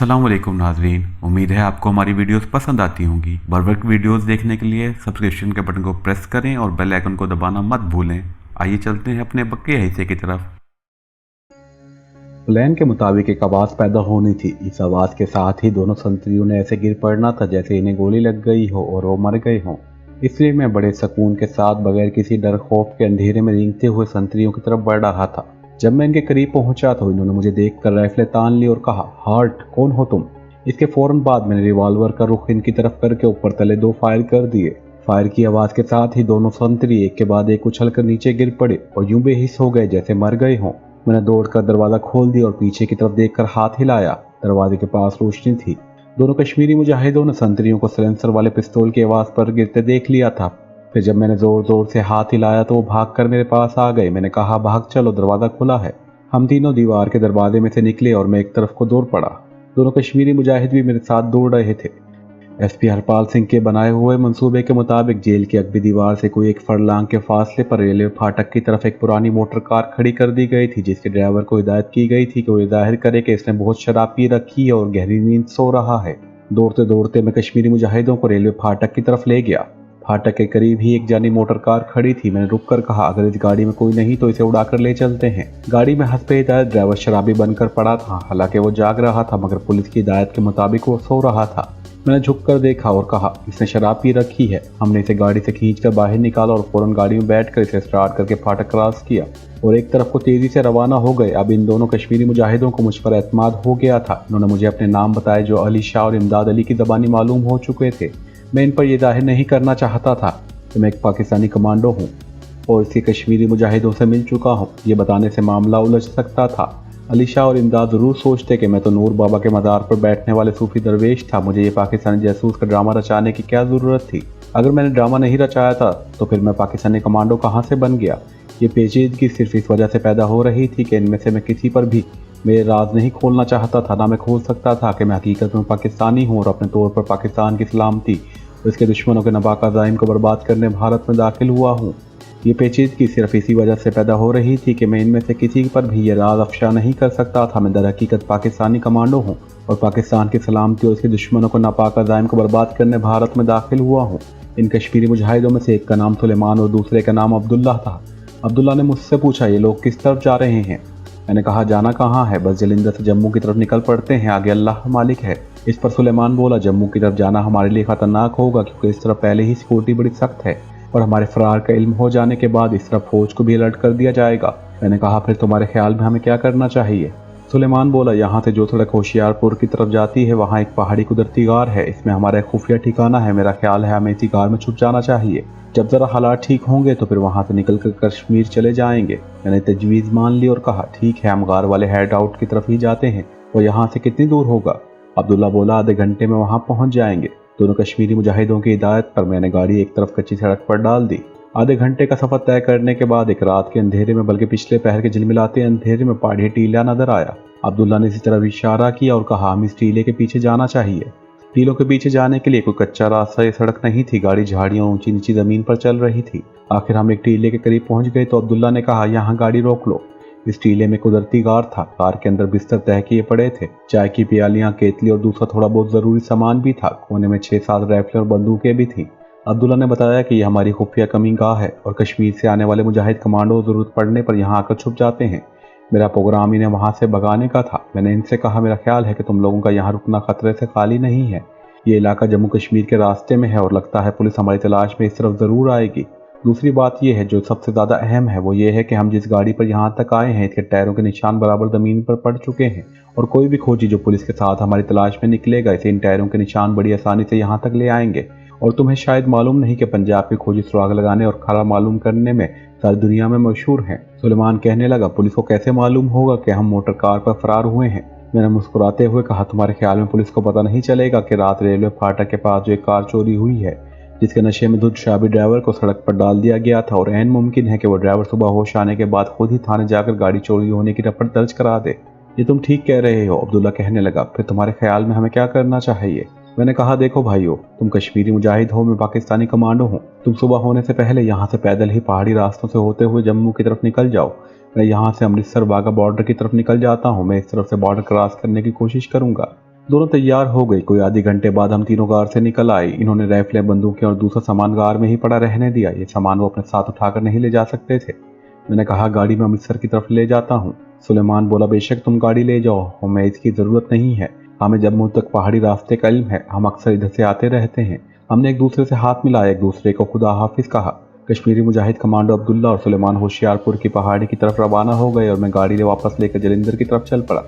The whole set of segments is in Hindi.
अस्सलाम वालेकुम नाजरीन, उम्मीद है आपको हमारी वीडियोस पसंद आती होंगी। बर वक्त वीडियोस देखने के लिए सब्सक्रिप्शन के बटन को प्रेस करें और बेल आइकन को दबाना मत भूलें। आइए चलते हैं अपने बके हिस्से की तरफ। प्लान के मुताबिक एक आवाज़ पैदा होनी थी। इस आवाज़ के साथ ही दोनों संतरियों ने ऐसे गिर पड़ना था जैसे इन्हें गोली लग गई हो और वो मर गए हों। इसलिए मैं बड़े सुकून के साथ बगैर किसी डर खौफ के अंधेरे में रेंगते हुए संतरियों की तरफ बढ़ रहा था। जब मैं इनके करीब पहुंचा तो इन्होंने मुझे देखकर राइफलें तान ली और कहा, हार्ट, कौन हो तुम? इसके फौरन बाद मैंने रिवॉल्वर का रुख इनकी तरफ करके ऊपर तले 2 फायर कर दिए। फायर की आवाज़ के साथ ही दोनों संतरी एक के बाद एक उछलकर नीचे गिर पड़े और यूं बेहिस हो गए जैसे मर गए हों। मैंने दौड़कर दरवाज़ा खोल दिया और पीछे की तरफ देखकर हाथ हिलाया। दरवाजे के पास रोशनी थी। दोनों कश्मीरी मुजाहिदों ने संतरियों को सिलेंसर वाले पिस्तौल की आवाज़ पर गिरते देख लिया था। फिर जब मैंने ज़ोर ज़ोर से हाथ हिलाया तो वो भागकर मेरे पास आ गए। मैंने कहा, भाग चलो, दरवाज़ा खुला है। हम तीनों दीवार के दरवाजे में से निकले और मैं एक तरफ को दौड़ पड़ा। दोनों कश्मीरी मुजाहिद भी मेरे साथ दौड़ रहे थे। एसपी हरपाल सिंह के बनाए हुए मंसूबे के मुताबिक जेल की अगली दीवार से कोई एक फरलांग के फासले पर रेलवे फाटक की तरफ एक पुरानी मोटर कार खड़ी कर दी गई थी, जिसके ड्राइवर को हिदायत की गई थी कि वो जाहिर करे कि इसने बहुत शराब पी रखी है और गहरी नींद सो रहा है। दौड़ते दौड़ते मैं कश्मीरी मुजाहिदों को रेलवे फाटक की तरफ ले गया। फाटक के करीब ही एक जानी मोटर कार खड़ी थी। मैंने रुक कर कहा, अगर इस गाड़ी में कोई नहीं तो इसे उड़ाकर ले चलते हैं। गाड़ी में हंसते हिदायत ड्राइवर शराबी बनकर पड़ा था। हालांकि वो जाग रहा था मगर पुलिस की हिदायत के मुताबिक वो सो रहा था। मैंने झुककर देखा और कहा, इसने शराब पी रखी है। हमने इसे गाड़ी से खींचकर बाहर निकाला और फौरन गाड़ी में बैठकर इसे स्टार्ट करके फाटक क्रॉस किया और एक तरफ को तेजी से रवाना हो गए। अब इन दोनों कश्मीरी मुजाहिदों को मुझ पर एतमाद हो गया था। इन्होंने मुझे अपने नाम बताए जो अली शाह और इमदाद अली की ज़बानी मालूम हो चुके थे। मैं इन पर यह जाहिर नहीं करना चाहता था कि मैं एक पाकिस्तानी कमांडो हूँ और इसके कश्मीरी मुजाहिदों से मिल चुका हूँ। ये बताने से मामला उलझ सकता था। अली शाह और इमदाद ज़रूर सोचते कि मैं तो नूर बाबा के मज़ार पर बैठने वाले सूफी दरवेश था। मुझे ये पाकिस्तानी जासूस का ड्रामा रचाने की क्या ज़रूरत थी? अगर मैंने ड्रामा नहीं रचाया था तो फिर मैं पाकिस्तानी कमांडो कहाँ से बन गया? ये पेचीदगी सिर्फ इस वजह से पैदा हो रही थी कि इनमें से मैं किसी पर भी मेरे राज नहीं खोलना चाहता था। ना मैं खोल सकता था कि मैं हकीकत में पाकिस्तानी हूँ और अपने तौर पर पाकिस्तान की सलामती और इसके दुश्मनों के नापाक अज़ाइम को बर्बाद करने भारत में दाखिल हुआ हूँ। ये पेचीदगी सिर्फ इसी वजह से पैदा हो रही थी कि मैं इनमें से किसी पर भी ये राज अफशा नहीं कर सकता था। मैं दरहकीकत पाकिस्तानी कमांडो हूँ और पाकिस्तान की सलामती और उसके दुश्मनों को नापाक अज़ाइम को बर्बाद करने भारत में दाखिल हुआ हूँ। इन कश्मीरी मुजाहिदों में से एक का नाम सुलेमान और दूसरे का नाम अब्दुल्ला था। अब्दुल्ला ने मुझसे पूछा, ये लोग किस तरफ जा रहे हैं? मैंने कहा, जाना कहाँ है, बस जलिंदर से जम्मू की तरफ निकल पड़ते हैं, आगे अल्लाह मालिक है। इस पर सुलेमान बोला, जम्मू की तरफ जाना हमारे लिए खतरनाक होगा क्योंकि इस तरफ पहले ही सिक्योरिटी बड़ी सख्त है और हमारे फरार का इल्म हो जाने के बाद इस तरफ फौज को भी अलर्ट कर दिया जाएगा। मैंने कहा, फिर तुम्हारे ख्याल में हमें क्या करना चाहिए? सुलेमान बोला, यहाँ से जो सड़क होशियारपुर की तरफ जाती है वहाँ एक पहाड़ी कुदरती गार है। इसमें हमारा एक खुफिया ठिकाना है। मेरा ख्याल है हमें इसी गार में छुप जाना चाहिए। जब ज़रा हालात ठीक होंगे तो फिर वहाँ से निकल कर कश्मीर चले जाएंगे। मैंने तजवीज़ मान ली और कहा, ठीक है, हम गार वाले हेड आउट की तरफ ही जाते हैं। और यहाँ से कितनी दूर होगा? अब्दुल्ला बोला, आधे घंटे में वहाँ पहुँच जाएंगे। दोनों कश्मीरी मुजाहिदों की हिदायत पर मैंने गाड़ी एक तरफ कच्ची सड़क पर डाल दी। आधे घंटे का सफर तय करने के बाद एक रात के अंधेरे में, बल्कि पिछले पहर के झिलमिलाते अंधेरे में, पहाड़ी टीला नजर आया। अब्दुल्ला ने इसी तरफ इशारा किया और कहा, हम इस टीले के पीछे जाना चाहिए। टीलों के पीछे जाने के लिए कोई कच्चा रास्ता या सड़क नहीं थी। गाड़ी झाड़ियों ऊंची नीची जमीन पर चल रही थी। आखिर हम एक टीले के करीब पहुंच गए तो अब्दुल्ला ने कहा, यहाँ गाड़ी रोक लो। इस टीले में कुदरती गार था। कार के अंदर बिस्तर तय किए पड़े थे। चाय की प्यालियां, केतली और दूसरा थोड़ा बहुत जरूरी सामान भी था। कोने में 6-7 राइफलें और बंदूकें भी थी। अब्दुल्ला ने बताया कि यह हमारी खुफिया कमी गाह है और कश्मीर से आने वाले मुजाहिद कमांडो जरूरत पड़ने पर यहाँ आकर छुप जाते हैं। मेरा प्रोग्राम इन्हें वहाँ से भगाने का था। मैंने इनसे कहा, मेरा ख्याल है कि तुम लोगों का यहाँ रुकना खतरे से खाली नहीं है। ये इलाका जम्मू कश्मीर के रास्ते में है और लगता है पुलिस हमारी तलाश में इस तरफ ज़रूर आएगी। दूसरी बात यह है जो सबसे ज़्यादा अहम है, वो ये है कि हम जिस गाड़ी पर यहाँ तक आए हैं इसके टायरों के निशान बराबर ज़मीन पर पड़ चुके हैं और कोई भी खोजी जो पुलिस के साथ हमारी तलाश में निकलेगा इसे इन टायरों के निशान बड़ी आसानी से यहाँ तक ले आएंगे। और तुम्हें शायद मालूम नहीं कि पंजाब के खोजी सुराग लगाने और खरा मालूम करने में सारी दुनिया में मशहूर हैं। सुलेमान कहने लगा, पुलिस को कैसे मालूम होगा कि हम मोटर कार पर फरार हुए हैं? मैंने मुस्कुराते हुए कहा, तुम्हारे ख्याल में पुलिस को पता नहीं चलेगा कि रात रेलवे फाटक के पास जो एक कार चोरी हुई है जिसके नशे में धुत शराबी ड्राइवर को सड़क पर डाल दिया गया था और ऐन मुमकिन है कि वो ड्राइवर सुबह होश आने के बाद खुद ही थाने जाकर गाड़ी चोरी होने की रिपोर्ट दर्ज करा दे। ये तुम ठीक कह रहे हो, अब्दुल्ला कहने लगा। फिर तुम्हारे ख्याल में हमें क्या करना चाहिए? मैंने कहा, देखो भाइयों, तुम कश्मीरी मुजाहिद हो, मैं पाकिस्तानी कमांडो हूँ। तुम सुबह होने से पहले यहाँ से पैदल ही पहाड़ी रास्तों से होते हुए जम्मू की तरफ निकल जाओ। मैं यहाँ से अमृतसर वाघा बॉर्डर की तरफ निकल जाता हूँ। मैं इस तरफ से बॉर्डर क्रॉस करने की कोशिश करूंगा। दोनों तैयार हो गई। कोई आधे घंटे बाद हम तीनों कार से निकल आए। इन्होंने राइफलें, बंदूकें और दूसरा सामान कार में ही पड़ा रहने दिया। ये सामान वो अपने साथ उठाकर नहीं ले जा सकते थे। मैंने कहा, गाड़ी में अमृतसर की तरफ ले जाता हूँ। सुलेमान बोला, बेशक तुम गाड़ी ले जाओ, हमें इसकी ज़रूरत नहीं है। हमें जम्मू तक पहाड़ी रास्ते का इल्म है, हम अक्सर इधर से आते रहते हैं। हमने एक दूसरे से हाथ मिलाया, एक दूसरे को खुदा हाफिज कहा। कश्मीरी मुजाहिद कमांडो अब्दुल्ला और सुलेमान होशियारपुर की पहाड़ी की तरफ रवाना हो गए और मैं गाड़ी वापस लेकर जलिंदर की तरफ चल पड़ा।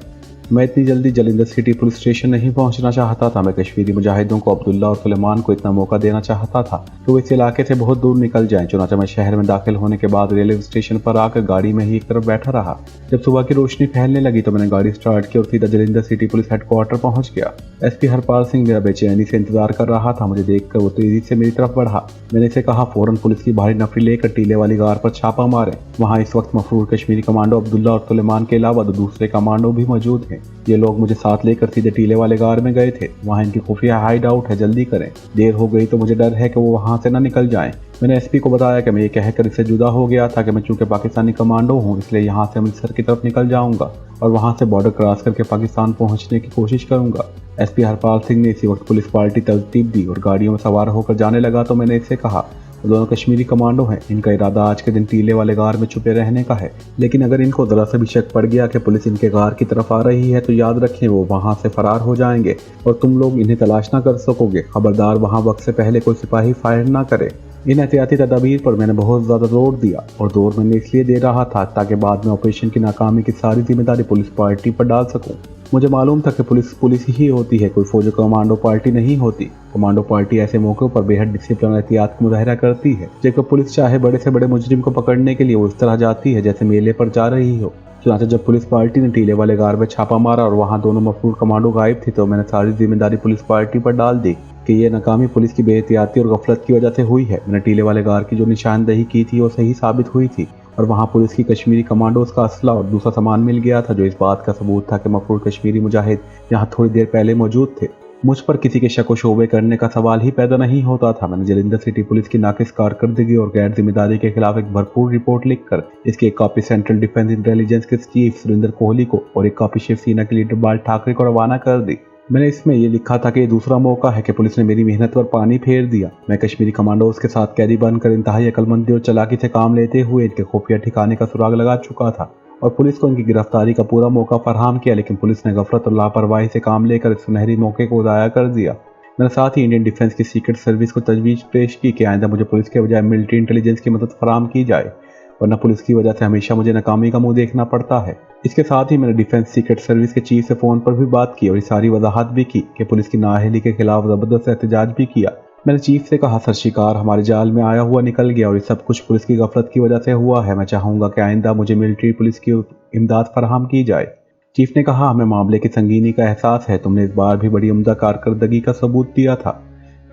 मैं इतनी जल्दी जलिंदर सिटी पुलिस स्टेशन नहीं पहुंचना चाहता था। मैं कश्मीरी मुजाहिदों को, अब्दुल्ला और सुलेमान को इतना मौका देना चाहता था कि वो इस इलाके से बहुत दूर निकल जाएं। चुनांचे मैं शहर में दाखिल होने के बाद रेलवे स्टेशन पर आकर गाड़ी में ही एक तरफ बैठा रहा। जब सुबह की रोशनी फैलने लगी तो मैंने गाड़ी स्टार्ट की और सीधा जलिंदर सिटी पुलिस हेडक्वार्टर पहुंच गया। एसपी हरपाल सिंह मेरा बेचैनी से इंतजार कर रहा था। मुझे देखकर वो तेजी से मेरी तरफ बढ़ा। मैंने इसे कहा, फौरन पुलिस की भारी नफरी लेकर टीले वाली गार पर छापा मारें। वहाँ इस वक्त मफरूर कश्मीरी कमांडो अब्दुल्ला और सुलेमान के अलावा दो दूसरे कमांडो भी मौजूद हैं। ये लोग मुझे साथ लेकर सीधे टीले वाले गार में गए थे। वहाँ इनकी खुफिया हाइड आउट है, जल्दी करें, देर हो गई तो मुझे डर है कि वो वहाँ से ना निकल जाएं। मैंने एसपी को बताया कि मैं ये कहकर इससे जुदा हो गया था कि मैं चूंकि पाकिस्तानी कमांडो हूँ इसलिए यहाँ से अमृतसर की तरफ निकल जाऊंगा और वहाँ से बॉर्डर क्रॉस करके पाकिस्तान पहुँचने की कोशिश करूंगा। एसपी हरपाल सिंह ने इसी वक्त पुलिस पार्टी तरतीब दी और गाड़ियों में सवार होकर जाने लगा तो मैंने इससे कहा, दोनों कश्मीरी कमांडो हैं, इनका इरादा आज के दिन टीले वाले गार में छुपे रहने का है। लेकिन अगर इनको जरा से भी शक पड़ गया कि पुलिस इनके गार की तरफ आ रही है तो याद रखें वो वहां से फरार हो जाएंगे और तुम लोग इन्हें तलाश ना कर सकोगे। खबरदार वहां वक्त से पहले कोई सिपाही फायर ना करे। इन एहतियाती तदाबीर पर मैंने बहुत ज़्यादा जोर दिया और जोर मैंने इसलिए दे रहा था ताकि बाद में ऑपरेशन की नाकामी की सारी जिम्मेदारी पुलिस पार्टी पर डाल सकूं। मुझे मालूम था कि पुलिस ही होती है, कोई फौजी कमांडो पार्टी नहीं होती। कमांडो पार्टी ऐसे मौक़ों पर बेहद डिसिप्लिन और एहतियात का मुजाहरा करती है। जबकि पुलिस चाहे बड़े से बड़े मुजरिम को पकड़ने के लिए वो इस तरह जाती है जैसे मेले पर जा रही हो। चुनांचे जब पुलिस पार्टी ने टीले वाले गार में छापा मारा और वहाँ दोनों मफरूर कमांडो गायब थे तो मैंने सारी जिम्मेदारी पुलिस पार्टी पर डाल दी कि ये नाकामी पुलिस की बेहतियाती और गफलत की वजह से हुई है। मैंने टीले वाले गार की जो निशानदेही की थी वो सही साबित हुई थी और वहाँ पुलिस की कश्मीरी कमांडोज का असला और दूसरा सामान मिल गया था जो इस बात का सबूत था कि मफरूर कश्मीरी मुजाहिद यहाँ थोड़ी देर पहले मौजूद थे। मुझ पर किसी के शक व शोबे करने का सवाल ही पैदा नहीं होता था। मैंने जलिंदर सिटी पुलिस की नाकिस कारकर्दगी और गैर जिम्मेदारी के खिलाफ एक भरपूर रिपोर्ट लिखकर इसकी एक कॉपी सेंट्रल डिफेंस इंटेलिजेंस के चीफ सुरेंद्र कोहली को और एक कॉपी शिवसेना के लीडर बाल ठाकरे को रवाना कर दी। मैंने इसमें ये लिखा था कि ये दूसरा मौका है कि पुलिस ने मेरी मेहनत पर पानी फेर दिया। मैं कश्मीरी कमांडोज के साथ कैदी बनकर इंतहाई अक्लमंदी और चालाकी से काम लेते हुए इनके खुफिया ठिकाने का सुराग लगा चुका था और पुलिस को इनकी गिरफ्तारी का पूरा मौका फराहम किया, लेकिन पुलिस ने गफलत और लापरवाही से काम लेकर इस सुनहरी मौके को ज़ाया कर दिया। मैंने साथ ही इंडियन डिफेंस की सीक्रेट सर्विस को तजवीज़ पेश की कि आइंदा मुझे पुलिस के बजाय मिलिट्री इंटेलिजेंस की मदद फराहम की जाए, वरना पुलिस की वजह से हमेशा मुझे नाकामी का मुंह देखना पड़ता है। इसके साथ ही मैंने डिफेंस सीक्रेट सर्विस के चीफ से फ़ोन पर भी बात की और ये सारी वजाहत भी की कि पुलिस की नाअहली के खिलाफ ज़बरदस्त एहतजाज भी किया। मैंने चीफ से कहा, सर शिकार हमारे जाल में आया हुआ निकल गया और ये सब कुछ पुलिस की गफलत की वजह से हुआ है। मैं चाहूँगा कि आइंदा मुझे मिलिट्री पुलिस की इमदाद फराहम की जाए। चीफ ने कहा, हमें मामले की संगीनी का एहसास है, तुमने इस बार भी बड़ी उम्दा कारकर्दगी का सबूत दिया था,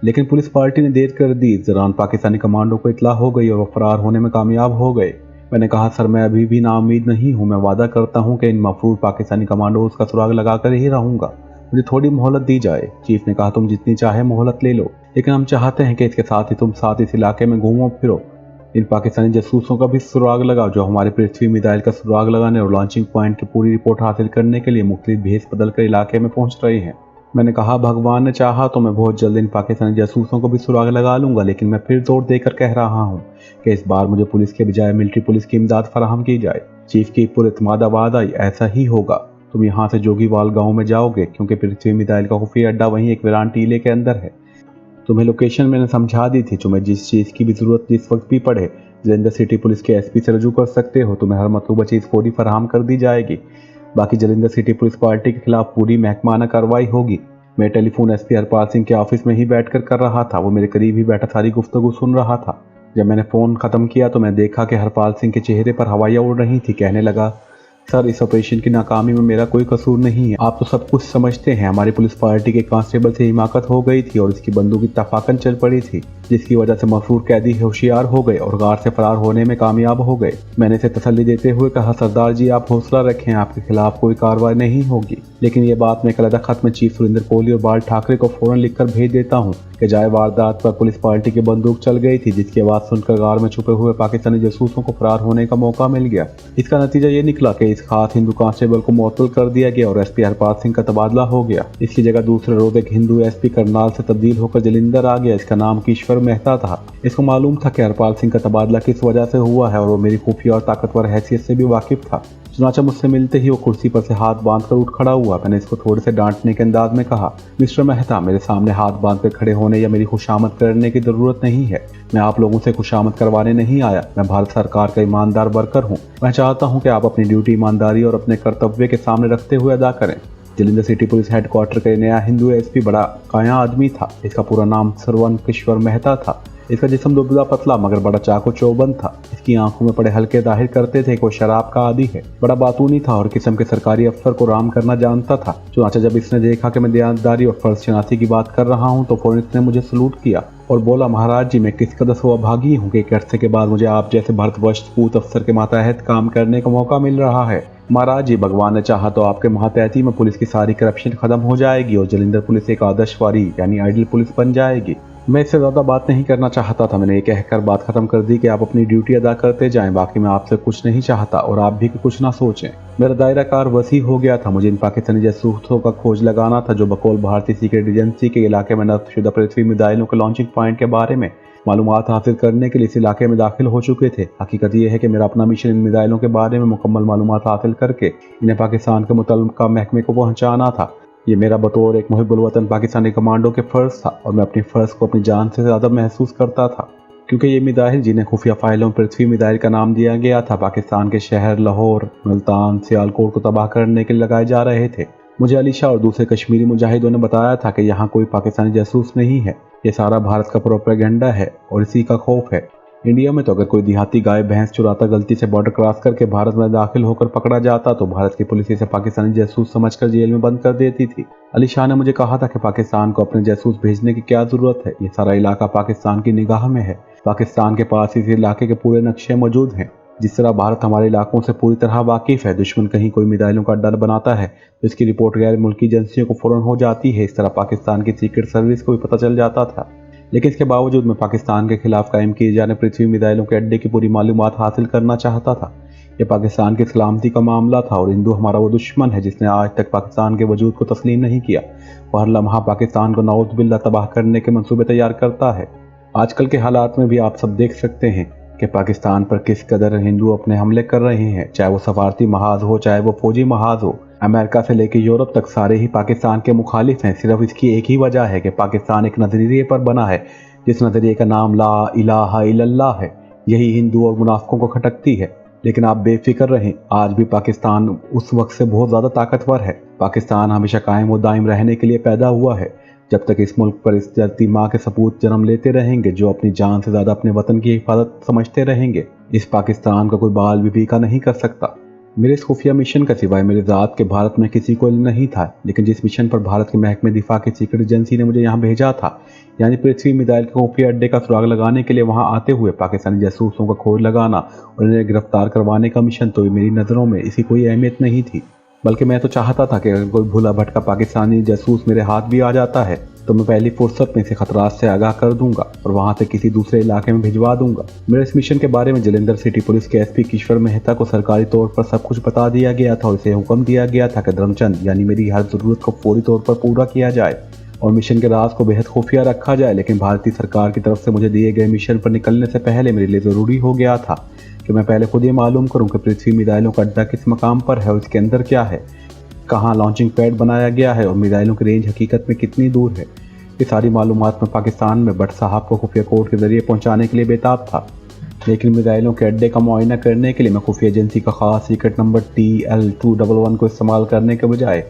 लेकिन पुलिस पार्टी ने देर कर दी। इस दौरान पाकिस्तानी कमांडो को इतला हो गई और वो फरार होने में कामयाब हो गए। मैंने कहा, सर मैं अभी भी नाउम्मीद नहीं हूँ, मैं वादा करता हूँ कि इन मफरूर पाकिस्तानी कमांडोज का सुराग लगाकर ही रहूँगा, मुझे थोड़ी मोहलत दी जाए। चीफ ने कहा, तुम जितनी चाहे मोहलत ले लो, लेकिन हम चाहते हैं कि इसके साथ ही तुम साथ इस इलाके में घूमो फिरो, इन पाकिस्तानी जासूसों का भी सुराग लगाओ जो हमारे पृथ्वी मिसाइल का सुराग लगाने और लॉन्चिंग पॉइंट की पूरी रिपोर्ट हासिल करने के लिए मुख्तलिफ भेस बदल कर इलाके में पहुँच रहे हैं। मैंने कहा, भगवान ने चाहा तो मैं बहुत जल्द इन पाकिस्तानी जासूसों को भी सुराग लगा लूंगा, लेकिन मैं फिर जोर देकर कह रहा हूँ कि इस बार मुझे पुलिस के बजाय मिलिट्री पुलिस की इमदाद फराहम की जाए। चीफ की पुरइत्माद आवाज़ आई, ऐसा ही होगा। तुम यहाँ से जोगीवाल गाँव में जाओगे क्योंकि पृथ्वी मिसाइल का खुफिया अड्डा वहीं एक वीरान टीले के अंदर है। तुम्हें लोकेशन मैंने समझा दी थी। तुम्हें जिस चीज़ की भी ज़रूरत जिस वक्त भी पड़े जलंधर सिटी पुलिस के एसपी से रजू कर सकते हो। तुम्हें हर मतलूबा चीज़ फौरी फराहम कर दी जाएगी। बाकी जलंधर सिटी पुलिस पार्टी के खिलाफ पूरी महकमाना कार्रवाई होगी। मैं टेलीफोन एसपी हरपाल सिंह के ऑफिस में ही बैठकर कर रहा था। वो मेरे करीब ही बैठा सारी गुफ्तगू सुन रहा था। जब मैंने फ़ोन ख़त्म किया तो मैं देखा कि हरपाल सिंह के चेहरे पर हवाइयाँ उड़ रही थी। कहने लगा, सर इस ऑपरेशन की नाकामी में मेरा कोई कसूर नहीं है। आप तो सब कुछ समझते हैं। हमारी पुलिस पार्टी के कांस्टेबल से हिमाकत हो गई थी और इसकी बंदूक इत्तफाकन चल पड़ी थी, जिसकी वजह से मफरूर कैदी होशियार हो गए और गार से फरार होने में कामयाब हो गए। मैंने इसे तसल्ली देते हुए कहा, सरदार जी आप हौसला रखें, आपके खिलाफ कोई कार्रवाई नहीं होगी। लेकिन ये बात मैं कलदा खत में चीफ सुरेंद्र कोहली और बाल ठाकरे को फौरन लिखकर भेज देता हूँ कि जाए वारदात पर पुलिस पार्टी की बंदूक चल गई थी, जिसकी आवाज़ सुनकर गार में छुपे हुए पाकिस्तानी जासूसों को फरार होने का मौका मिल गया। इसका नतीजा ये निकला कि इस इस खास हिंदू कांस्टेबल को मुअत्तल कर दिया गया और एसपी हरपाल सिंह का तबादला हो गया। इसकी जगह दूसरे रोज एक हिंदू एसपी करनाल से तब्दील होकर जलिंदर आ गया। इसका नाम ईश्वर मेहता था। इसको मालूम था कि हरपाल सिंह का तबादला किस वजह से हुआ है और वो मेरी खुफिया और ताकतवर हैसियत से भी वाकिफ था। चुनाचा मुझसे मिलते ही वो कुर्सी पर से हाथ बांधकर उठ खड़ा हुआ। मैंने इसको थोड़े से डांटने के अंदाज में कहा, मिस्टर मेहता, मेरे सामने हाथ बांधकर खड़े होने या मेरी खुशामद करने की जरूरत नहीं है। मैं आप लोगों से खुशामद करवाने नहीं आया। मैं भारत सरकार का ईमानदार वर्कर हूँ। मैं चाहता हूँ कि आप अपनी ड्यूटी ईमानदारी और अपने कर्तव्य के सामने रखते हुए अदा करें। जलिंदर सिटी पुलिस हेडक्वार्टर का नया हिंदू एसपी बड़ा काया आदमी था। इसका पूरा नाम सरवन ईश्वर मेहता था। इसका जिस्म दुबला पतला मगर बड़ा चाको चौबंद था। इसकी आंखों में बड़े हल्के जाहिर करते थे कि वो शराब का आदी है। बड़ा बातूनी था और किस्म के सरकारी अफसर को राम करना जानता था। चुनाचा जब इसने देखा कि मैं दयानतदारी और फर्ज शनासी की बात कर रहा हूँ तो फौरन इसने मुझे सलूट किया और बोला, महाराज जी, मैं किस कदर सौभागी हूँ कि एक अरसे के बाद मुझे आप जैसे भारतवर्ष पूत अफसर के मातहत काम करने का मौका मिल रहा है। महाराज जी, भगवान ने चाहा तो आपके मातहती में पुलिस की सारी करप्शन खत्म हो जाएगी और जलिंदर पुलिस एक आदर्शवादी यानी आइडियल पुलिस बन जाएगी। मैं इससे ज़्यादा बात नहीं करना चाहता था। मैंने ये कहकर बात खत्म कर दी कि आप अपनी ड्यूटी अदा करते जाएं। बाकी मैं आपसे कुछ नहीं चाहता और आप भी कुछ ना सोचें। मेरा दायरा कार वसी हो गया था। मुझे इन पाकिस्तानी जासूसों का खोज लगाना था जो बकौल भारतीय सीक्रेट एजेंसी के इलाके में नस्बशुदा पृथ्वी मिसाइलों के लॉन्चिंग पॉइंट के बारे में मालूमात हासिल करने के लिए इस इलाके में दाखिल हो चुके थे। हकीकत यह है कि मेरा अपना मिशन इन मिसाइलों के बारे में मुकम्मल मालूमात हासिल करके इन्हें पाकिस्तान के मुतल्लिका महकमे को पहुँचाना था। ये मेरा बतौर एक मुहिब्बुल वतन पाकिस्तानी कमांडो के फ़र्ज था और मैं अपनी फ़र्ज को अपनी जान से ज़्यादा महसूस करता था, क्योंकि ये मिसाइल जिन्हें खुफिया फाइलों पृथ्वी मिसाइल का नाम दिया गया था पाकिस्तान के शहर लाहौर, मुल्तान, सियालकोट को तबाह करने के लिए लगाए जा रहे थे। मुझे अली शाह और दूसरे कश्मीरी मुजाहिदों ने बताया था कि यहाँ कोई पाकिस्तानी जासूस नहीं है। ये सारा भारत का प्रोपेगेंडा है और इसी का खौफ है। इंडिया में तो अगर कोई देहाती गाय भैंस चुराता गलती से बॉर्डर क्रॉस करके भारत में दाखिल होकर पकड़ा जाता तो भारत की पुलिस इसे पाकिस्तानी जासूस समझकर जेल में बंद कर देती थी। अली शाह ने मुझे कहा था कि पाकिस्तान को अपने जासूस भेजने की क्या जरूरत है। ये सारा इलाका पाकिस्तान की निगाह में है। पाकिस्तान के पास इस इलाके के पूरे नक्शे मौजूद हैं। जिस तरह भारत हमारे इलाकों से पूरी तरह वाकिफ है। दुश्मन कहीं कोई मिसाइलों का अड्डा बनाता है तो इसकी रिपोर्ट गैर मुल्की एजेंसियों को फौरन हो जाती है। इस तरह पाकिस्तान की सीक्रेट सर्विस को भी पता चल जाता था। लेकिन इसके बावजूद मैं पाकिस्तान के खिलाफ कायम किए जाने पृथ्वी मिसाइलों के अड्डे की पूरी मालूमात हासिल करना चाहता था। यह पाकिस्तान की सलामती का मामला था और हिंदू हमारा वो दुश्मन है जिसने आज तक पाकिस्तान के वजूद को तस्लीम नहीं किया। वह हर लम्हा पाकिस्तान को नौज़ बिल्ला तबाह करने के मंसूबे तैयार करता है। आजकल के हालात में भी आप सब देख सकते हैं कि पाकिस्तान पर किस कदर हिंदू अपने हमले कर रहे हैं, चाहे वो सफारती महाज हो चाहे वो फौजी महाज हो। अमेरिका से लेकर यूरोप तक सारे ही पाकिस्तान के मुखालिफ हैं। सिर्फ इसकी एक ही वजह है कि पाकिस्तान एक नजरिए पर बना है जिस नजरिए का नाम ला इलाहा इल्लल्लाह है। यही हिंदू और मुनाफिकों को खटकती है। लेकिन आप बेफिक्र रहें, आज भी पाकिस्तान उस वक्त से बहुत ज़्यादा ताकतवर है। पाकिस्तान हमेशा कायम और दायम रहने के लिए पैदा हुआ है। जब तक इस मुल्क पर इस धरती माँ के सपूत जन्म लेते रहेंगे जो अपनी जान से ज़्यादा अपने वतन की हिफाजत समझते रहेंगे, इस पाकिस्तान का कोई बाल भी पीका नहीं कर सकता। मेरे इस खुफिया मिशन का सिवाय मेरे ज़ात के भारत में किसी को नहीं था। लेकिन जिस मिशन पर भारत के महकमे दिफा की सीक्रेट एजेंसी ने मुझे यहाँ भेजा था, यानी पृथ्वी मिसाइल के खुफिया अड्डे का सुराग लगाने के लिए वहाँ आते हुए पाकिस्तानी जासूसों का खोज लगाना और उन्हें गिरफ्तार करवाने का मिशन, तो मेरी नज़रों में इसकी कोई अहमियत नहीं थी। बल्कि मैं तो चाहता था कि अगर कोई भूला भटका पाकिस्तानी जासूस मेरे हाथ भी आ जाता है तो मैं पहली फुर्सत में इसे खतरात से आगाह कर दूंगा और वहां से किसी दूसरे इलाके में भिजवा दूंगा। मेरे इस मिशन के बारे में जलिंदर सिटी पुलिस के एसपी ईश्वर मेहता को सरकारी तौर पर सब कुछ बता दिया गया था और इसे हुक्म दिया गया था कि धर्मचंद यानी मेरी हर जरूरत को फौरी तौर पर पूरा किया जाए और मिशन के राज को बेहद खुफिया रखा जाए। लेकिन भारतीय सरकार की तरफ से मुझे दिए गए मिशन पर निकलने से पहले मेरे लिए ज़रूरी हो गया था कि मैं पहले खुद ये मालूम करूँ कि पृथ्वी मिसाइलों का अड्डा किस मकाम पर है और इसके अंदर क्या है, कहाँ लॉन्चिंग पैड बनाया गया है और मिसाइलों की रेंज हकीकत में कितनी दूर है। ये सारी मालूमात में पाकिस्तान में भट्ट साहब को खुफिया कोड के जरिए पहुंचाने के लिए बेताब था। लेकिन मिसाइलों के अड्डे का मुआयना करने के लिए मैं खुफिया एजेंसी का खास सीक्रेट नंबर TL211 को इस्तेमाल करने के बजाय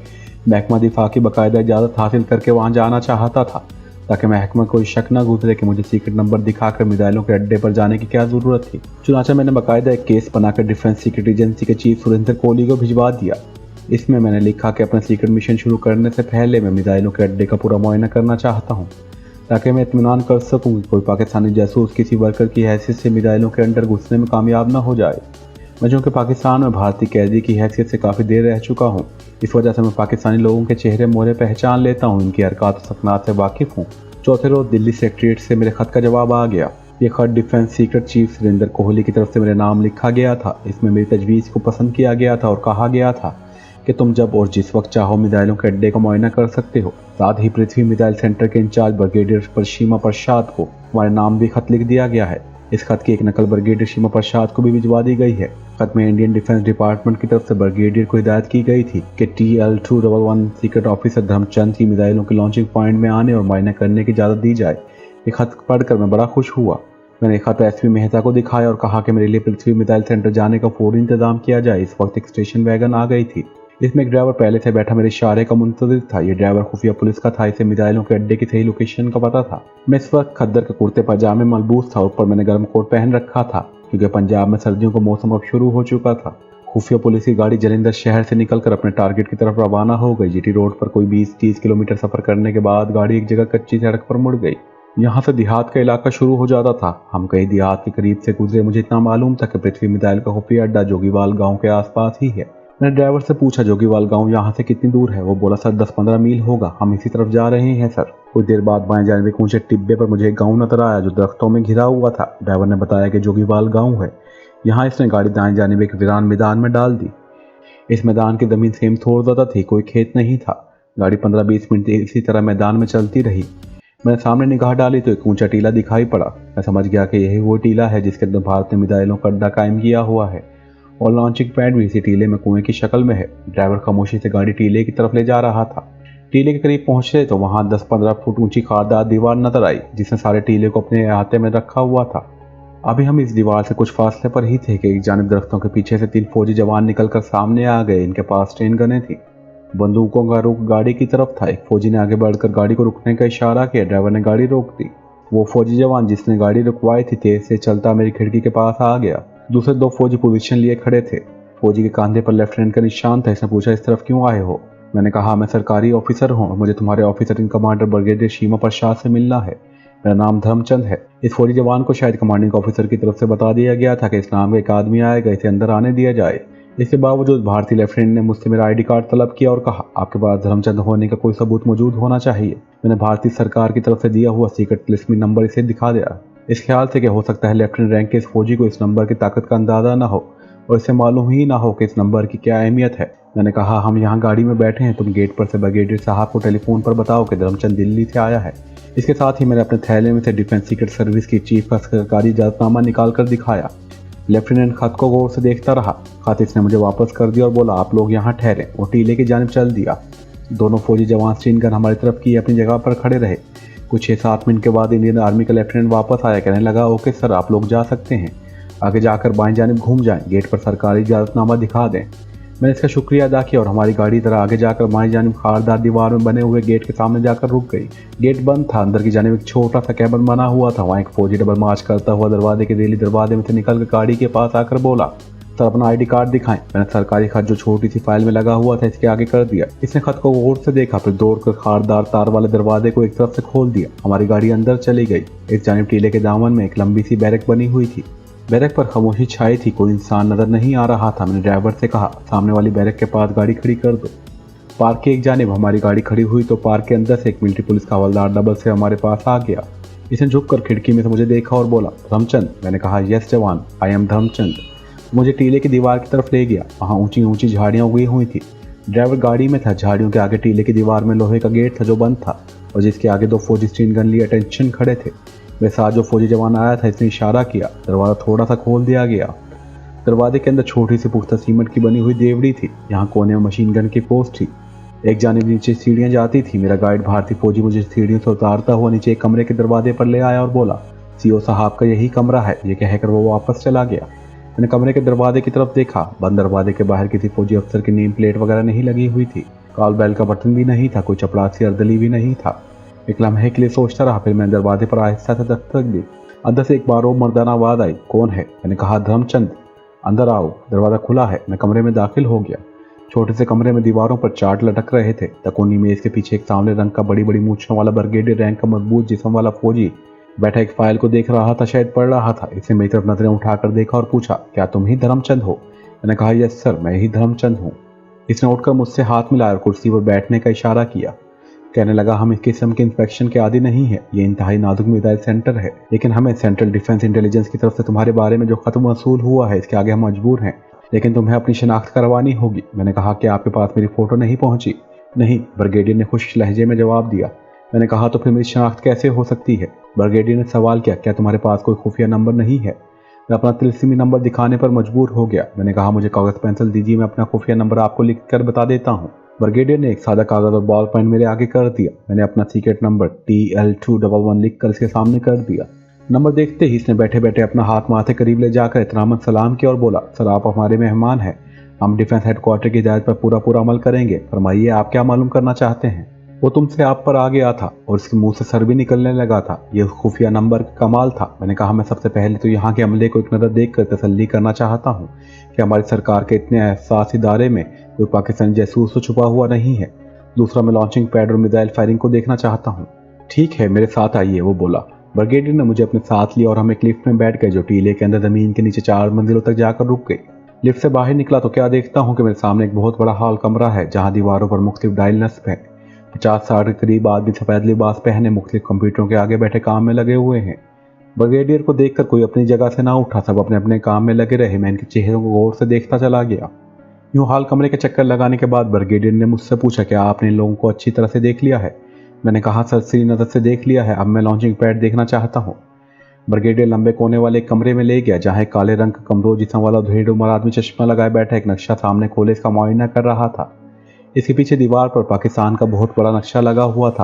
महकमा दिफा की बाकायदा इजाज़त हासिल करके वहाँ जाना चाहता था, ताकि महकमा कोई शक न गुजरे कि मुझे सीक्रेट नंबर दिखाकर मिसाइलों के अड्डे पर जाने की क्या ज़रूरत थी। चुनाचा मैंने बाकायदा एक केस बनाकर डिफेंस सीक्रेट एजेंसी के चीफ सुरेंद्र कोहली को भिजवा दिया। इसमें मैंने लिखा कि अपना सीक्रेट मिशन शुरू करने से पहले मैं मिसाइलों के अड्डे का पूरा मुआयना करना चाहता हूँ, ताकि मैं इत्मीनान कर सकूँ कि कोई पाकिस्तानी जासूस किसी वर्कर की हैसियत से मिसाइलों के अंदर घुसने में कामयाब न हो जाए। मैं जो कि पाकिस्तान में भारतीय कैदी की हैसियत से काफ़ी देर रह चुका हूँ, इस वजह से मैं पाकिस्तानी लोगों के चेहरे मोहरे पहचान लेता हूँ, इनकी हरकत और सकनात से वाकिफ़ हूँ। चौथे रोज़ दिल्ली सेक्रेटरीट से मेरे ख़त का जवाब आ गया। ये खत defence secret chief Surendra Kohli की तरफ से मेरे नाम लिखा गया था। इसमें मेरी तजवीज़ को पसंद किया गया था और कहा गया था कि तुम जब और जिस वक्त चाहो मिसाइलों के अड्डे का मुआयना कर सकते हो। साथ ही पृथ्वी मिसाइल सेंटर के इंचार्ज ब्रिगेडियर परशीमा प्रसाद को हमारे नाम भी खत लिख दिया गया है। इस खत की एक नकल ब्रिगेडियर शीमा प्रसाद को भी भिजवा दी गई है। खत में इंडियन डिफेंस डिपार्टमेंट की तरफ से ब्रिगेडियर को हिदायत की गई थी कि TL-211 सीक्रेट ऑफिसर धर्मचंद की मिसाइलों के लॉन्चिंग पॉइंट में आने और मुआयना करने की इजाज़त दी जाए। ये खत पढ़कर मैं बड़ा खुश हुआ। मैंने खत SP मेहता को दिखाया और कहा कि मेरे लिए पृथ्वी मिसाइल सेंटर जाने का फौरी इंतजाम किया जाए। इस वक्त एक स्टेशन वैगन आ गई थी। इसमें एक ड्राइवर पहले से बैठा मेरे इशारे का मुंतज़िर था। ये ड्राइवर खुफिया पुलिस का था। इसे मिसाइलों के अड्डे की सही लोकेशन का पता था। मैं इस वक्त खद्दर के कुर्ते पजामे मलबूस था। ऊपर मैंने गर्म कोट पहन रखा था क्योंकि पंजाब में सर्दियों का मौसम अब शुरू हो चुका था। खुफिया पुलिस की गाड़ी जलंधर शहर से निकलकर अपने टारगेट की तरफ रवाना हो गई। GT रोड पर कोई 20-30 किलोमीटर सफर करने के बाद गाड़ी एक जगह कच्ची सड़क पर मुड़ गई। यहाँ से देहात का इलाका शुरू हो जाता था। हम कहीं देहात के करीब से गुजरे। मुझे इतना मालूम था कि पृथ्वी मिसाइल का खुफिया अड्डा जोगीवाल गांव के आसपास ही है। मैंने ड्राइवर से पूछा जोगीवाल गांव यहाँ से कितनी दूर है। वो बोला सर 10-15 मील होगा। हम इसी तरफ जा रहे हैं सर। कुछ देर बाद बाएं जाने में ऊंचे टिब्बे पर मुझे एक गांव नजर आया जो दरख्तों में घिरा हुआ था। ड्राइवर ने बताया कि जोगीवाल गांव है। यहाँ इसने गाड़ी दाएं जाने में एक वीरान मैदान में डाल दी। इस मैदान की जमीन सेम थोड़ी ज़्यादा थी। कोई खेत नहीं था। गाड़ी 15-20 मिनट इसी तरह मैदान में चलती रही। मैंने सामने निगाह डाली तो एक ऊंचा टीला दिखाई पड़ा। मैं समझ गया कि यही वो टीला है जिसके अंदर भारत ने मिसाइलों का अड्डा कायम किया हुआ है और लॉन्चिंग पैड भी इसी टीले में कुएं की शक्ल में है। ड्राइवर खामोशी से गाड़ी टीले की तरफ ले जा रहा था। टीले के करीब पहुंचे तो वहां 10-15 फुट ऊंची खारदार दीवार नजर आई जिसने सारे टीले को अपने अहाते में रखा हुआ था। अभी हम इस दीवार से कुछ फासले पर ही थे कि एक जानिब दरख्तों के पीछे से 3 फौजी जवान निकलकर सामने आ गए। इनके पास ट्रेन गनें थी। बंदूकों का रुख गाड़ी की तरफ था। एक फौजी ने आगे बढ़कर गाड़ी को रुकने का इशारा किया। ड्राइवर ने गाड़ी रोक दी। वो फौजी जवान जिसने गाड़ी रुकवाई थी तेज से चलता मेरी खिड़की के पास आ गया। दूसरे 2 फौजी पोजीशन लिए खड़े थे। फौजी के कंधे पर लेफ्टिनेंट का निशान था। इसने पूछा इस तरफ क्यों आए हो। मैंने कहा मैं सरकारी ऑफिसर हूँ और मुझे तुम्हारे ऑफिसर इन कमांडर ब्रिगेडियर शीमा प्रसाद से मिलना है। मेरा नाम धर्मचंद है। इस फौजी जवान को शायद कमांडिंग ऑफिसर की तरफ से बता दिया गया था कि इस नाम का एक आदमी आएगा, इसे अंदर आने दिया जाए। इसके बावजूद भारतीय लेफ्टिनेंट ने मुझसे मेरा ID कार्ड तलब किया और कहा आपके पास धर्मचंद होने का कोई सबूत मौजूद होना चाहिए। मैंने भारतीय सरकार की तरफ से दिया हुआ सीक्रेट लिस्ट में नंबर इसे दिखा दिया। इस ख्याल से कि हो सकता है लेफ्टिनेंट रैंक के इस फौजी को इस नंबर की ताकत का अंदाजा न हो और इसे मालूम ही ना हो कि इस नंबर की क्या अहमियत है। मैंने कहा हम यहाँ गाड़ी में बैठे हैं, तुम गेट पर से ब्रिगेडियर साहब को टेलीफोन पर बताओ कि धर्मचंद दिल्ली से आया है। इसके साथ ही मैंने अपने थैले में से डिफेंस सीक्रेट सर्विस की चीफ का सरकारी इजाजतनामा निकाल कर दिखाया। लेफ्टिनेंट खत को गौर से देखता रहा। खत इसने मुझे वापस कर दिया और बोला आप लोग यहाँ ठहरे और टीले की जानिब चल दिया। दोनों फौजी जवान स्टीन गन हमारी तरफ की अपनी जगह पर खड़े रहे। कुछ 6-7 मिनट के बाद इंडियन आर्मी का लेफ्टिनेंट वापस आया। कहने लगा ओके सर आप लोग जा सकते हैं। आगे जाकर बाएं जानिब घूम जाएं, गेट पर सरकारी इजाजतनामा दिखा दें। मैंने इसका शुक्रिया अदा किया और हमारी गाड़ी तरह आगे जाकर बाएं जानिब खारदार दीवार में बने हुए गेट के सामने जाकर रुक गई। गेट बंद था। अंदर की जानिब एक छोटा सा कैबिन बना हुआ था। वहाँ एक फौजी डबल मार्च करता हुआ दरवाजे के रेली दरवाजे में से निकल कर गाड़ी के पास आकर बोला सर अपना ID कार्ड दिखाएं। मैंने सरकारी खत जो छोटी सी फाइल में लगा हुआ था इसके आगे कर दिया। इसने खत को गौर से देखा, फिर दौड़कर खारदार तार वाले दरवाजे को एक तरफ से खोल दिया। हमारी गाड़ी अंदर चली गई। इस जानिब टीले के दामन में एक लंबी सी बैरक बनी हुई थी। बैरक पर खामोशी छाई थी। कोई इंसान नजर नहीं आ रहा था। मैंने ड्राइवर से कहा सामने वाली बैरक के पास गाड़ी खड़ी कर दो। पार्क की एक जानिब हमारी गाड़ी खड़ी हुई तो पार्क के अंदर से एक मिलिट्री पुलिस का हवलदार डबल से हमारे पास आ गया। इसने झुककर खिड़की में से मुझे देखा और बोला धर्मचंद। मैंने कहा यस जवान, आई एम धर्मचंद। मुझे टीले की दीवार की तरफ ले गया। वहाँ ऊंची ऊंची झाड़ियाँ उगी हुई थी। ड्राइवर गाड़ी में था। झाड़ियों के आगे टीले की दीवार में लोहे का गेट था जो बंद था और जिसके आगे 2 फौजी स्टीन गन लिए अटेंशन खड़े थे। मेरे साथ जो फौजी जवान आया था इसने इशारा किया। दरवाज़ा थोड़ा सा खोल दिया गया। दरवाजे के अंदर छोटी सी पुख्ता सीमेंट की बनी हुई देवड़ी थी। यहाँ कोने में मशीन गन की पोस्ट थी। एक जानिब नीचे सीढ़ियाँ जाती थी। मेरा गाइड भारतीय फौजी मुझे सीढ़ियों से उतारता हुआ नीचे एक कमरे के दरवाजे पर ले आया और बोला CO साहब का यही कमरा है। ये कहकर वो वापस चला गया। मैंने कमरे के दरवाजे की तरफ देखा। बंद दरवाजे के बाहर किसी फौजी अफसर की नेम प्लेट वगैरह नहीं लगी हुई थी। कॉल बेल का बटन भी नहीं था। कोई चपरासी अर्दली भी नहीं था। एक लम्हे के लिए सोचता रहा। फिर मैंने दरवाजे पर आहिस्ता से दस्तक दी। अंदर से एक बार और मर्दाना आवाज आई कौन है। मैंने कहा धर्मचंद। अंदर आओ, दरवाज़ा खुला है। मैं कमरे में दाखिल हो गया। छोटे से कमरे में दीवारों पर चार्ट लटक रहे थे। तकोनी मेज के पीछे एक सांवले रंग का बड़ी बड़ी मूंछों वाला ब्रिगेडियर रैंक का मजबूत जिस्म वाला फौजी बैठा एक फाइल को देख रहा था, शायद पढ़ रहा था। इसने मेरी तरफ नजरें उठाकर देखा और पूछा क्या तुम ही धर्मचंद हो। मैंने कहा यस सर, मैं ही धर्मचंद हूँ। इसने उठकर मुझसे हाथ मिलाया और कुर्सी पर बैठने का इशारा किया। कहने लगा, हम इस किस्म के इंस्पेक्शन के आदी नहीं है, ये इंतहाई नाजुक मिसाइल सेंटर है, लेकिन हमें सेंट्रल डिफेंस इंटेलिजेंस की तरफ से तुम्हारे बारे में जो खत्म वसूल हुआ है इसके आगे हम मजबूर हैं, लेकिन तुम्हें अपनी शनाख्त करवानी होगी। मैंने कहा कि आपके पास मेरी फोटो नहीं पहुंची। नहीं, ब्रिगेडियर ने खुश लहजे में जवाब दिया। मैंने कहा, तो फिर मेरी शनाख्त कैसे हो सकती है? ब्रिगेडियर ने सवाल किया, क्या तुम्हारे पास कोई खुफिया नंबर नहीं है? मैं अपना तिलस्मी नंबर दिखाने पर मजबूर हो गया। मैंने कहा, मुझे कागज पेंसिल दीजिए, मैं अपना खुफिया नंबर आपको लिख कर बता देता हूँ। ब्रिगेडियर ने एक सादा कागज और बॉल पेन मेरे आगे कर दिया। मैंने अपना सीक्रेट नंबर TL211 लिख कर इसके सामने कर दिया। नंबर देखते ही इसने बैठे बैठे अपना हाथ माथे करीब ले जाकर एहतरामन सलाम किया और बोला, सर आप हमारे मेहमान हैं, हम डिफेंस हेडक्वार्टर की हिदायत पर पूरा अमल करेंगे। फरमाइए, आप क्या मालूम करना चाहते हैं? वो तुमसे आप पर आ गया था और इसके मुंह से सर भी निकलने लगा था। ये खुफिया नंबर कमाल था। मैंने कहा, मैं सबसे पहले तो यहाँ के अमले को एक नज़र देखकर तसल्ली करना चाहता हूँ कि हमारी सरकार के इतने एहसास इदारे में कोई पाकिस्तानी जासूस तो छुपा हुआ नहीं है। दूसरा, मैं लॉन्चिंग पैड और मिसाइल फायरिंग को देखना चाहता हूँ। ठीक है, मेरे साथ आइए, वो बोला। ब्रिगेडियर ने मुझे अपने साथ लिया और हम एक लिफ्ट में बैठ गए जो टीले के अंदर जमीन के नीचे 4 मंजिलों तक जाकर रुक गई। लिफ्ट से बाहर निकला तो क्या देखता हूँ कि मेरे सामने एक बहुत बड़ा हॉल कमरा है जहाँ दीवारों पर मुख्तलिफ डायल नस्ब है। 50-60 के करीब आदमी सफेद लिबास पहने मुख्तलिफ कंप्यूटरों के आगे बैठे काम में लगे हुए हैं। ब्रिगेडियर को देखकर कोई अपनी जगह से ना उठा, सब अपने अपने काम में लगे रहे। मैं इनके चेहरों को गौर से देखता चला गया। यूं हॉल कमरे के चक्कर लगाने के बाद ब्रिगेडियर ने मुझसे पूछा, क्या आपने इन लोगों को अच्छी तरह से देख लिया है? मैंने कहा, सरसरी नज़र से देख लिया है, अब मैं लॉन्चिंग पैड देखना चाहता हूँ। ब्रिगेडियर लंबे कोने वाले एक कमरे में ले गया जहाँ एक काले रंग का कमजोर जिस्म वाला धुएं उम्र आदमी चश्मा लगाए बैठा एक नक्शा सामने खोले इसका मुआयना कर रहा था। इसके पीछे दीवार पर पाकिस्तान का बहुत बड़ा नक्शा लगा हुआ था।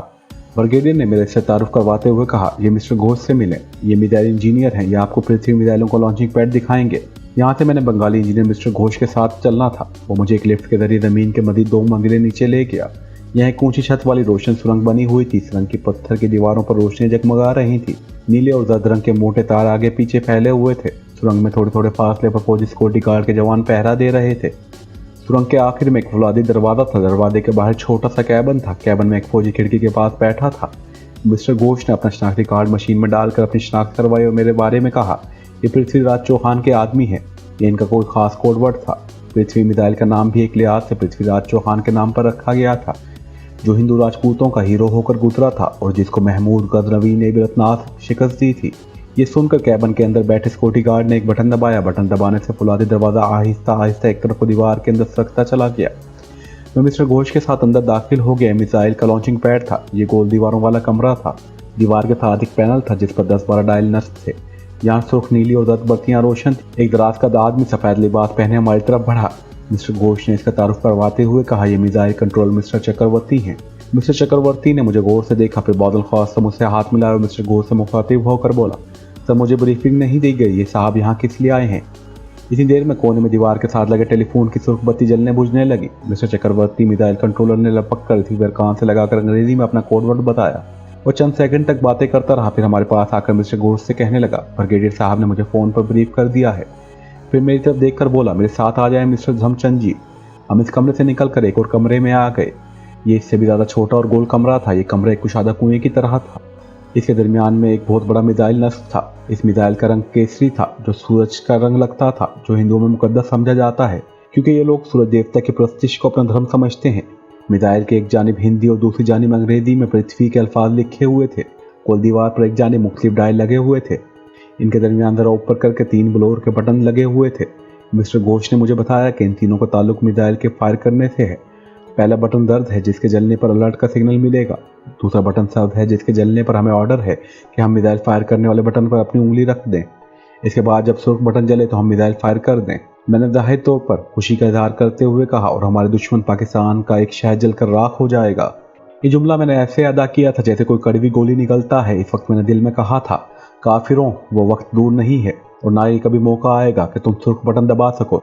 ब्रिगेडियर ने मेरे से तारुफ करवाते हुए कहा, ये मिस्टर घोष से मिले, ये मिसाइल इंजीनियर हैं, ये आपको पृथ्वी मिसाइलों को लॉन्चिंग पैड दिखाएंगे। यहाँ से मैंने बंगाली इंजीनियर मिस्टर घोष के साथ चलना था। वो मुझे एक लिफ्ट के जरिए जमीन के मजीद 2 मंजिलें नीचे ले गया। यहाँ एक ऊंची छत वाली रोशन सुरंग बनी हुई थी। सुरंग की पत्थर की दीवारों पर रोशनी जगमगा रही थी। नीले और जर्द रंग के मोटे तार आगे पीछे फैले हुए थे। सुरंग में थोड़े थोड़े फासले पर फौजी सिक्योरिटी गार्ड के जवान पहरा दे रहे थे। सुरंग के आखिर में एक फौलादी दरवाजा था। दरवाजे के बाहर छोटा सा कैबिन था। कैबिन में एक फौजी खिड़की के पास बैठा था। मिस्टर घोष ने अपना शनाख्ती कार्ड मशीन में डालकर अपनी शनाख्त करवाई और मेरे बारे में कहा, ये पृथ्वीराज चौहान के आदमी है। ये इनका कोई खास कोड वर्ड था। पृथ्वी मिसाइल का नाम भी एक लिहाज से पृथ्वीराज चौहान के नाम पर रखा गया था, जो हिंदू राजपूतों का हीरो होकर गुजरा था और जिसको महमूद गजनवी ने बिरतनाथ शिकस्त दी थी। ये सुनकर कैबिन के अंदर बैठे सिक्योरिटी गार्ड ने एक बटन दबाया। बटन दबाने से फुलादी दरवाजा आहिस्ता आहिस्ता एक तरफ को दीवार के अंदर सरकता चला गया। मैं मिस्टर घोष के साथ अंदर दाखिल हो गया। मिसाइल का लॉन्चिंग पैड था। ये गोल दीवारों वाला कमरा था। दीवार के साथ एक पैनल था जिस पर 10-12 डायल नस्ब थे। यहाँ सुर्ख नीली और जर्द बत्तियां रोशन थी। एक दराज का आदमी सफेद लिबास पहने हमारी तरफ बढ़ा। मिस्टर घोष ने इसका तारुफ करवाते हुए कहा, यह मिसाइल कंट्रोल मिस्टर चक्रवर्ती हैं। मिस्टर चक्रवर्ती ने मुझे गौर से देखा, फिर बादल ख्वास से मुझसे हाथ मिलाया और मिस्टर घोष से मुखातिब होकर बोला, सर मुझे ब्रीफिंग नहीं दी गई, ये साहब यहाँ किस लिए आए हैं? इसी देर में कोने में दीवार के साथ लगे टेलीफोन की सुर्ख बत्ती जलने बुझने लगी। मिस्टर चक्रवर्ती मिसाइल कंट्रोलर ने लपक कर रिसीवर कान से लगाकर अंग्रेजी में अपना कोडवर्ड बताया। वो चंद सेकंड तक बातें करता रहा, फिर हमारे पास आकर मिस्टर घोष से कहने लगा, ब्रिगेडियर साहब ने मुझे फ़ोन पर ब्रीफ कर दिया है। फिर मेरी तरफ देखकर बोला, मेरे साथ आ जाए मिस्टर धमचंद जी। हम इस कमरे से निकल कर एक और कमरे में आ गए। ये इससे भी ज़्यादा छोटा और गोल कमरा था। ये कमरा एक कुशादा कुएं की तरह था। इसके दरमियान में एक बहुत बड़ा मिसाइल नस्ब था। इस मिसाइल का रंग केसरी था, जो सूरज का रंग लगता था, जो हिंदुओं में मुकद्दस समझा जाता है क्योंकि ये लोग सूरज देवता की प्रस्तिश को अपना धर्म समझते हैं। मिसाइल के एक जानिब हिंदी और दूसरी जानिब अंग्रेजी में पृथ्वी के अल्फाज लिखे हुए थे। कुल दीवार पर एक जानिब मुख्तलिफ डायल लगे हुए थे। इनके दरमियान जरा ऊपर करके 3 ब्लोअर के बटन लगे हुए थे। मिस्टर घोष ने मुझे बताया कि इन तीनों का ताल्लुक मिसाइल के फायर करने से है। पहला बटन दर्द है जिसके जलने पर अलर्ट का सिग्नल मिलेगा। दूसरा बटन सर्द है जिसके जलने पर हमें ऑर्डर है कि हम मिसाइल फायर करने वाले बटन पर अपनी उंगली रख दें। इसके बाद जब सुर्ख बटन जले तो हम मिसाइल फायर कर दें। मैंने जाहिर तौर पर खुशी का इजहार करते हुए कहा, और हमारे दुश्मन पाकिस्तान का एक शहर जलकर राख हो जाएगा। ये जुमला मैंने ऐसे अदा किया था जैसे कोई कड़वी गोली निकलता है। इस वक्त मैंने दिल में कहा था, काफिरों, वो वक्त दूर नहीं है और ना ही कभी मौका आएगा कि तुम सुर्ख बटन दबा सको।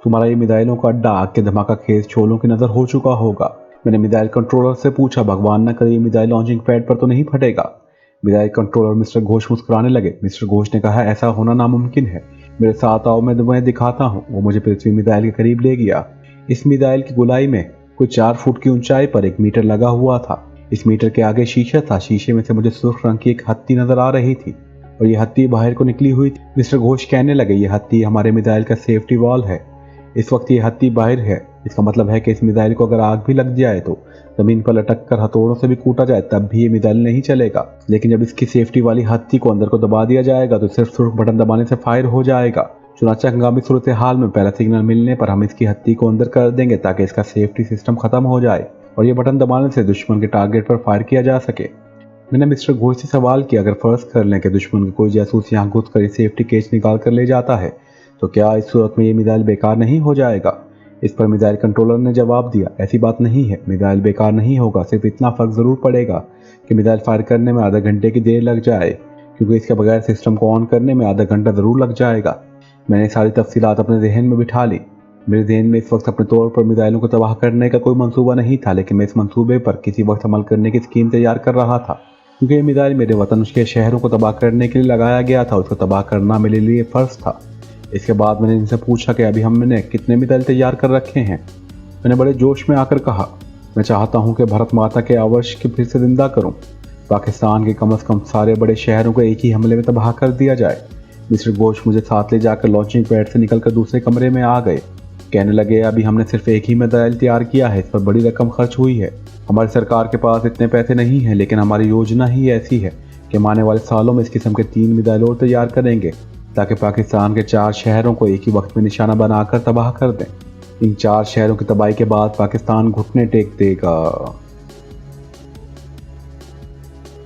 तुम्हारा ये मिसाइलों का अड्डा आग के धमाका खेज छोलों की नजर हो चुका होगा। मैंने मिसाइल कंट्रोलर से पूछा, भगवान न करे ये मिसाइल लॉन्चिंग पैड पर तो नहीं फटेगा? मिसाइल कंट्रोलर मिस्टर घोष मुस्कुराने लगे। मिस्टर घोष ने कहा, ऐसा होना नामुमकिन है। मेरे साथ आओ, मैं तुम्हें दिखाता हूँ। वो मुझे पृथ्वी मिसाइल के करीब ले गया। इस मिसाइल की गोलाई में कुछ 4 फुट की ऊंचाई पर एक मीटर लगा हुआ था। इस मीटर के आगे शीशा था। शीशे में से मुझे सुर्ख रंग की एक हत्ती नजर आ रही थी और ये हत्ती बाहर को निकली हुई थी। मिस्टर घोष कहने लगे, ये हत्ती हमारे मिसाइल का सेफ्टी वॉल है। इस वक्त ये हत्ती बाहर है इसका मतलब है कि इस मिसाइल को अगर आग भी लग जाए तो ज़मीन पर लटक कर हथौड़ों से भी कूटा जाए तब भी ये मिसाइल नहीं चलेगा। लेकिन जब इसकी सेफ्टी वाली हत्ती को अंदर को दबा दिया जाएगा तो सिर्फ सुर्ख बटन दबाने से फायर हो जाएगा। चुनाचा हंगामी सूरत हाल में पहला सिग्नल मिलने पर हम इसकी हत्ती को अंदर कर देंगे ताकि इसका सेफ्टी सिस्टम खत्म हो जाए और ये बटन दबाने से दुश्मन के टारगेट पर फायर किया जा सके। मैंने मिस्टर घोष से सवाल किया, अगर फर्ज कर लें कि दुश्मन का कोई जासूस यहाँ घुस कर सेफ्टी केस निकाल कर ले जाता है तो क्या इस सूरत में ये मिसाइल बेकार नहीं हो जाएगा? इस पर मिसाइल कंट्रोलर ने जवाब दिया, ऐसी बात नहीं है, मिसाइल बेकार नहीं होगा, सिर्फ इतना फर्क ज़रूर पड़ेगा कि मिसाइल फायर करने में आधा घंटे की देर लग जाए, क्योंकि इसके बगैर सिस्टम को ऑन करने में आधा घंटा ज़रूर लग जाएगा। मैंने सारी तफसीलात अपने जहन में बिठा ली। मेरे जहन में इस वक्त अपने तौर पर मिसाइलों को तबाह करने का कोई मंसूबा नहीं था, लेकिन मैं इस मंसूबे पर किसी वक्त अमल करने की स्कीम तैयार कर रहा था, क्योंकि ये मिसाइल मेरे वतन के शहरों को तबाह करने के लिए लगाया गया था। उसको तबाह करना मेरे लिए फ़र्ज था। इसके बाद मैंने इनसे पूछा कि अभी हमने कितने मिसाइल तैयार कर रखे हैं। मैंने बड़े जोश में आकर कहा, मैं चाहता हूँ कि भारत माता के आदर्श को फिर से जिंदा करूँ। पाकिस्तान के कम से कम सारे बड़े शहरों को एक ही हमले में तबाह कर दिया जाए। मिस्टर घोष मुझे साथ ले जाकर लॉन्चिंग पैड से निकलकर दूसरे कमरे में आ गए। कहने लगे, अभी हमने सिर्फ एक ही मिसाइल तैयार किया है, इस पर बड़ी रकम खर्च हुई है। हमारी सरकार के पास इतने पैसे नहीं हैं, लेकिन हमारी योजना ही ऐसी है कि हम आने वाले सालों में इस किस्म के 3 मिसाइल और तैयार करेंगे ताकि पाकिस्तान के 4 शहरों को एक ही वक्त में निशाना बनाकर तबाह कर दें। इन 4 शहरों की तबाही के बाद पाकिस्तान घुटने टेक देगा।